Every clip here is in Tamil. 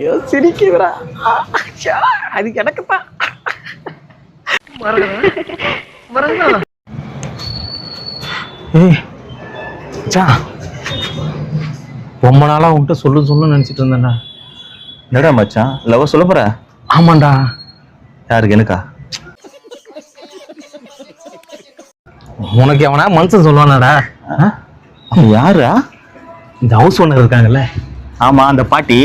ஐயோ சிரிக்கிறா. அது எனக்கு தான். ரொம்ப நாளா உன்கிட்ட சொல்லு நினைச்சிட்டு இருந்தேன்டா. என்னடா மச்சான், லவ் சொல்ல போற? ஆமாண்டா. யாருக்கு? எனக்கா? உனக்கு எவனா மனுஷன் சொல்லுவானாடா? யாரா? இந்த ஹவுஸ் ஓனர் இருக்காங்கல்ல. ஆமா, அந்த பாட்டி.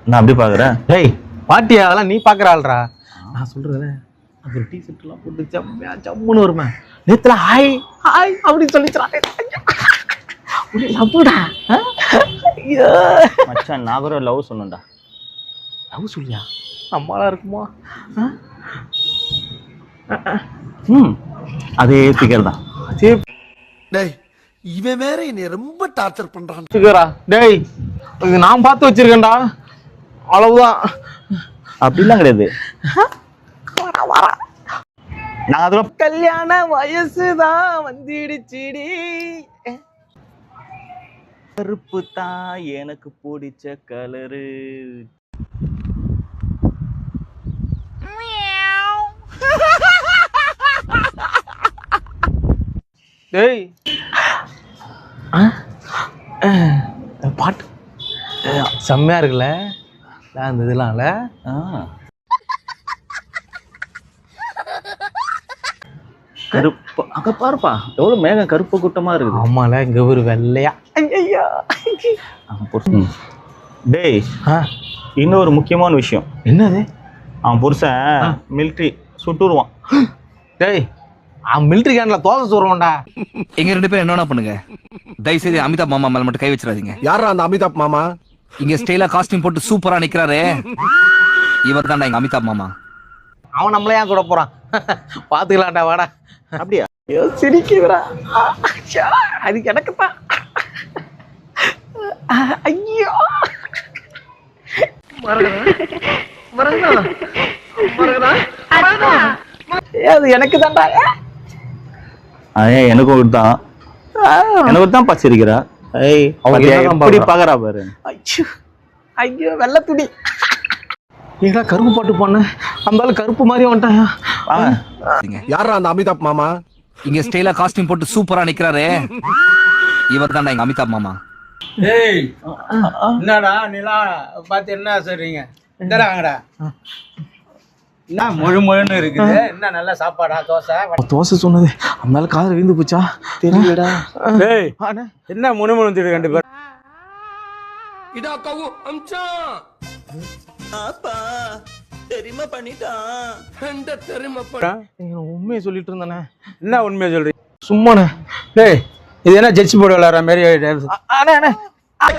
நான் அப்படி பாக்குறேன். டேய் பாட்டி, அதெல்லாம் நீ பாக்குற ஆள்றா. நான் சொல்றேன், ஒரு டீ ஷர்ட் எல்லாம் போட்டு ஜம்முன்னு வருமே. நேத்துல ஹாய் ஹாய் அப்படின்னு சொல்லிச்சுறான். லவ்டா. மச்சான், நான் கூட லவ் சொன்னேன்டா. லவ் சொல்லியா? நம்மளா இருக்குமா? அதே திகர் தான். டேய், இவன் வேற என்னை ரொம்ப டார்ச்சர் பண்றான். டேய், இது நான் பார்த்து வச்சிருக்கேன்டா. அவ்வளவுதான். அப்படிலாம் கிடையாது. நான் அதுல கல்யாண வயசுதான் வந்துடுச்சுடி. கருப்பு தான் எனக்கு பிடிச்ச கலரு. டேய் பாட்டு செம்மையா இருக்குல்ல அந்த இதெல்லாம்ல. கருப்பு அங்க பாருப்பா, எவ்வளவு மேகம் கருப்பு கூட்டமா இருக்குது. ஆமால, இங்க ஒரு வெள்ளையா. ஐயா டேய், இன்னொரு முக்கியமான விஷயம். என்னது? அவன் புருஷன் மிலிட்ரி சுட்டுருவான். டேய், அவன் மிலிட்ரி கேன்ல தோசை சுடுவான்டா. எங்க 2 பேரும் என்ன பண்ணுங்க, தயவு செய்து அமிதாப் மாமா மேல மட்டும் கை வச்சிடாதீங்க. யாரா அந்த அமிதாப் மாமா? இங்க ஸ்டைலா காஸ்டியூம் போட்டு சூப்பரா நிக்கிறாரு, இவர் தான்டா எங்க அமிதாப் மாமா. அவன் நம்மள ஏன் கூட போறான்? பாத்துக்கலாம்டா, வாடா. அப்படியா? ஐயோ சிரிக்கிறா. அது எனக்கு தான். ஐயோ அது எனக்கு தான்டா. எனக்கும் தான், எனக்கு தான் பச்சிருக்கிறா. எப்படி பாக்குறா பாரு. ஐயோ வெள்ளை துணி. ஏடா கருப்பு பாட்டு போன அந்த கருப்பு மாதிரி வந்துட்டான். யாரா அந்த அமிதாப் மாமா? இங்க ஸ்டைலா காஸ்டியூம் போட்டு சூப்பரா நிக்கிறாரு, இவர் தான்டா எங்க அமிதாப் மாமா. ஏய், என்னடா நிலா பார்த்து என்ன சொல்றீங்க? இந்தடாங்கடா, என்ன முழுன்னு இருக்குது? என்ன நல்ல சாப்பாடா? தோசை சொன்னது அதனால காதல் விழுந்து போச்சா தெரியலடா. டேய், என்ன முணுமுணுத்துட்டு 2 பேரும்? இதா கவு அம்சா அப்பா தெரியுமா பண்ணிட்டான். இந்த தெரியுமா பண்ண? உண்மையை சொல்லிட்டு இருந்தானே. என்ன உண்மையை சொல்றீங்க? சும்மாண்ணே. டேய், இது என்ன ஜட்ஜி போர்டு விளையாடுற மாதிரி?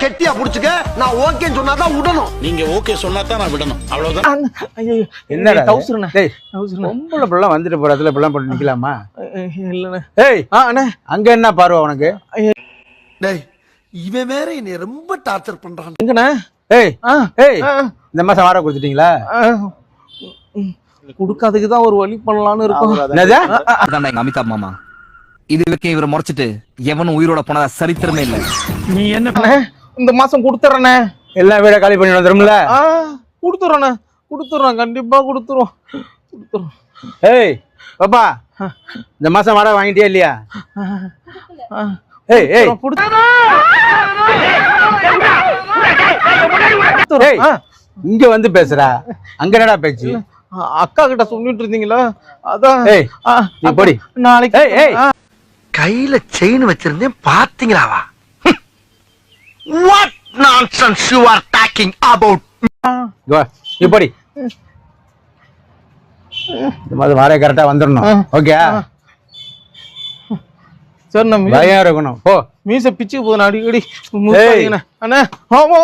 கெட்டியா புடிச்சுக்க. நான் ஓகேன்னு சொன்னாதான் விடணும். நீங்க ஓகே சொன்னாதான் நான் விடணும், அவ்வளவுதான். என்னடா தவுசுறனே? டேய், பொம்பளை பிள்ளை வந்துட்டு போறதுல இப்பெல்லாம் போட்டு நிக்கலாமா? இல்லண்ணே. ஏய் அண்ணே, அங்க என்ன பார்வை உனக்கு? டேய், இவன் வேற என்னை ரொம்ப டார்ச்சர் பண்றான். எங்கண்ணே? ஏய் ஏய், இந்த மாசம் வாடகை கொடுத்துட்டீங்களா? குடுக்காதுக்கு தான் ஒரு வழி பண்ணலாம்னு இருக்கும். என்னது? தான்டா எங்க அமிதாப் மாமா. இது வரைக்கும் இவரை முறைச்சிட்டு எவனும் உயிரோட போனதா சரித்திரமே இல்ல. நீ என்ன இந்த மாசம் கொடுத்துறனே? எல்லாம் வீட காலி பண்ணி வந்துரும்ல? கொடுத்துறேண்ணே, கொடுத்துறேன், கண்டிப்பா கொடுத்துருவோம். ஏய் பாப்பா, இந்த மாசம் வாடகை வாங்கிட்டியா இல்லையா? ஏய் ஏய் ஏய், இங்க வந்து பேசுறா, அங்க என்னடா பேச்சு? அக்கா கிட்ட சொல்லிட்டு இருந்தீங்களா? அதான். ஏய் நீ போடி நாளைக்கு. ஏய் ஏய், கையில செயின் வச்சிருந்தேன் பாத்தீங்களாவா? What nonsense you are talking about? நீ போடி. இந்த மாதிரி வாடகை கரெக்டா வந்துடணும். ஓகே சார், நம்ம பயம் இருக்கணும். போ. மீச பிச்சுக்கு போதும் அடிக்கடி. அண்ணா ஆமா.